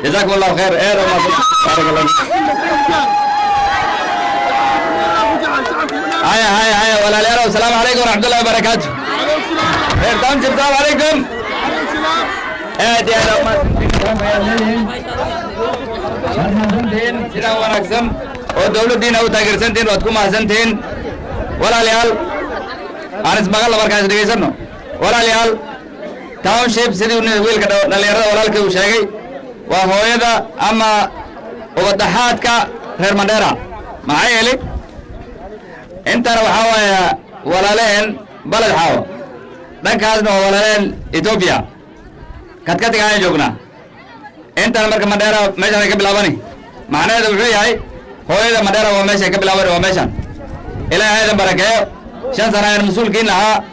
جزاكم الله خير. بارك الله. هيا ولا ليرة. والسلام عليكم ورحمة الله وبركاته. خير تمام. السلام عليكم. يا سلام ونكسم ودولة دين أو تاجر سنتين وتكون مع سنتين ولا ليال. أنا اسمع الله بركاته دقيسنو ولا ليال. تاون شيب سيدي ويل كده نليرة ولا لك وشيء وهو هذا أما وضحات كغير مديرة معي لك أنت لو حاوى ولا لين بلد حاوى دنك هذا ولا لين إثيوبيا كتكتك هاي جوجنا أنت لما مديرة ماشي قبل أباني معناه هذا بشوي هاي هو هذا مديرة وماشي قبل أباني وماشي إلى هذا بركة شان سنة المسؤول كينها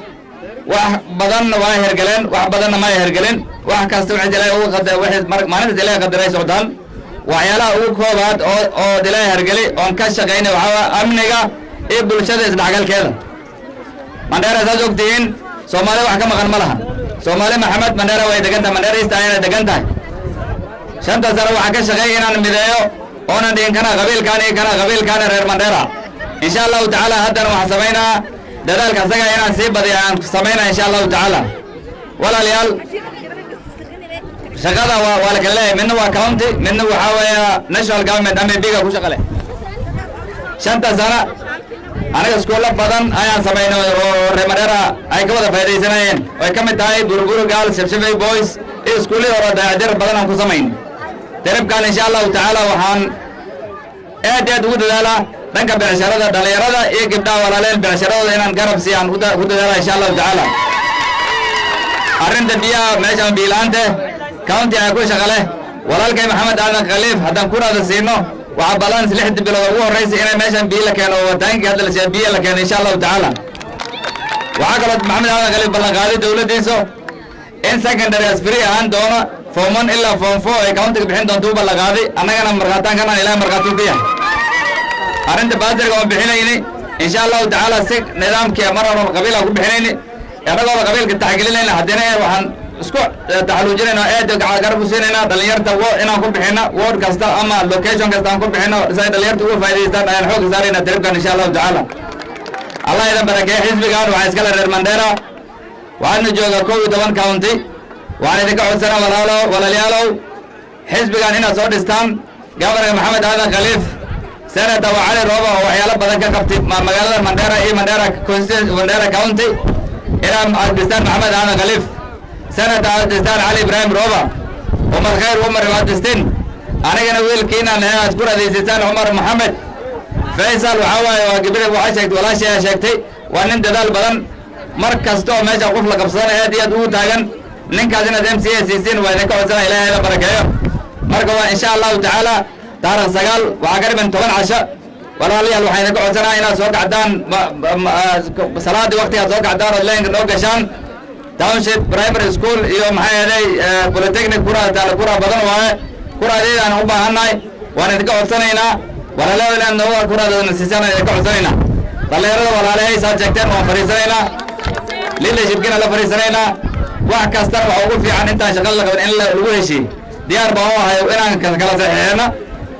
wax badan waa hergaleen wax badan ma hergaleen wax kasta waxa dilay oo qad waxa maalinta dilay qadaray socdaan waxyaalaha ugu koobaad oo dilay hergali oo ka shaqeynay waxa amniga ee bulshada isdhexgalkeeda Mandera saad ogtiin Soomaali wax ka maqan ma laha Soomaali Maxamed Mandera way degantahay Mandera istaayna degantahay shanta sano waxa ka shaqeeyay inaan mideeyo oo aan dhigin kana qabiilkaan reer Mandera insha Allah ta'ala haddana waxa sameeynaa dadaalka asaga inaan sii badiyaan sameeyna insha Allah ta'ala walaalayaal shaqada waa la kale minna waa county minna waxa weeya national government ama biga ku shaqale shanta sana anaga iskoola badan ayaan sameeynay oo reer Mandera ay ka wada faa'iideysanayeen way ka mid tahay Buruburu Girls Shabshabay Boys iskoolada oo daadir badan aan ku sameeyn darabkan insha Allah ta'ala waxaan aad ugu dadaalaa dhanka becsharada dhalinyarada iyo gabdhaha walaaleen becsharadooda inaan garab siiyaan ku dadaala insha Allah ta'ala arrinta biyaha meeshan biilaante county ay ku shaqale walaalkay Maxamed Aadan Khaliif haddaan ku raada siino waxa balan 6 bilood ugu horeysay inay meeshan biyo la keeno wadaanka hadda la sii biyo la keeno insha Allah ta'ala waxa kale Maxamed Aadan Khaliif ballan qaaday dawladdiisa in secondary as free aan doono form 1 ilaa form 4 ay county bixin doonto ballan qaaday annagana marqaataan kana ilaa marqaatu biya arrinta baadirka oo bixinayni insha Allah ta'ala si nidaamkii marano qabiilka ku bixinayni anagoo qabiilka taxgilinayna hadana waxaan isku taxaluujinayna aad garab u siinayna dhalinyarta inaan ku bixino ward kasta ama location kasta aan ku bixino si dhalinyarta uga faa'iideystaan ayaan xoog saarayna taribkan insha Allah ta'ala Allah idan barakeeyo xisbigan waxa iska reer Mandera waxaanu joogaa 12 county waxaan idinka codsanaa walaalayaalow xisbigan inaad soo dhistaan gabarka Maxamed Aadan Khaliif سنة وعلي روبا وحيالا بدن كقبتي مقالة منديرة منديرة كونستيتوشن منديرة كاونتي إلى دستان محمد أنا خليف سنة دستان علي إبراهيم روبا عمر خير عمر دستين أنا كنا ويل كينا نهاية أذكر هذه دستان عمر محمد فيصل وحواي وكبير وعشقت ولا شيء شقتي وأن دال بدن مركز تو ماشى قفلة قبصانة هذه أدو تاجن نكازنا دم سياسيين وذاك وزنا إلى هذا بركة مركوا إن شاء الله تعالى تاريخ سجال وعقرب من 10 عشاء ولا لي الوحين كعسنا هنا سوق عدان صلاة وقتها سوق عدان اللين نوقشان تاونشيب برايمري سكول يوم هاي بوليتكنيك كرة تاع كرة بدن وهاي كرة دي أنا أبغى هناي وأنا كعسنا هنا ولا لا ولا إنه كرة نسيسنا كعسنا هنا ولا لا هي ساجكتين وفريسنا هنا ليلة جبكنا لا فريسنا هنا وعكستر وعقول في عن أنت شغال لك إلا الوحشي ديار بوا هاي وأنا كلا هنا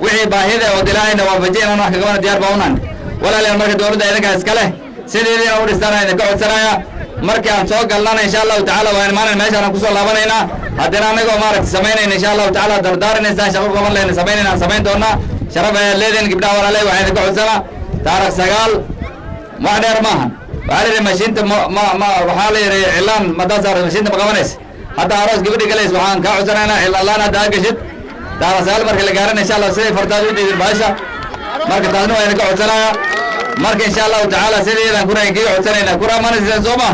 وحي باهيدا ودلاينا وفجينا نحن كمان ديار باونان ولا لين مركز دولة إذا كاسكله سيدي أول سنة إذا كعد سنة مركز عم سوق لنا إن شاء الله تعالى وين ما نمشي أنا كسر لابنا هنا هدينا نجوا مارك سمينا إن شاء الله تعالى دردار الناس شغل كمان لين سمينا سمين دونا شرف الليدين قبنا ولا لي وحين كعد سنة تارك سجال ما دير ماهن وعلى المشين ما وحالي إعلان مدرسة المشين بقوانيس حتى أروس قبل جلس وحان كعد سنة إلا الله نداك جد دار سال مركز لقارن إن شاء الله سيد فرتاج ودي الباشا مركز تانو أنا كعدنا مركز إن شاء الله تعالى سيد إذا كنا يجي عدنا كنا ما نزل زوما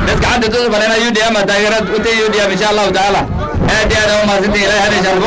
بس كعند توصل بلنا يودي أما تاجرات وتي يودي إن شاء الله تعالى هذه أنا وما سيدي لا هذه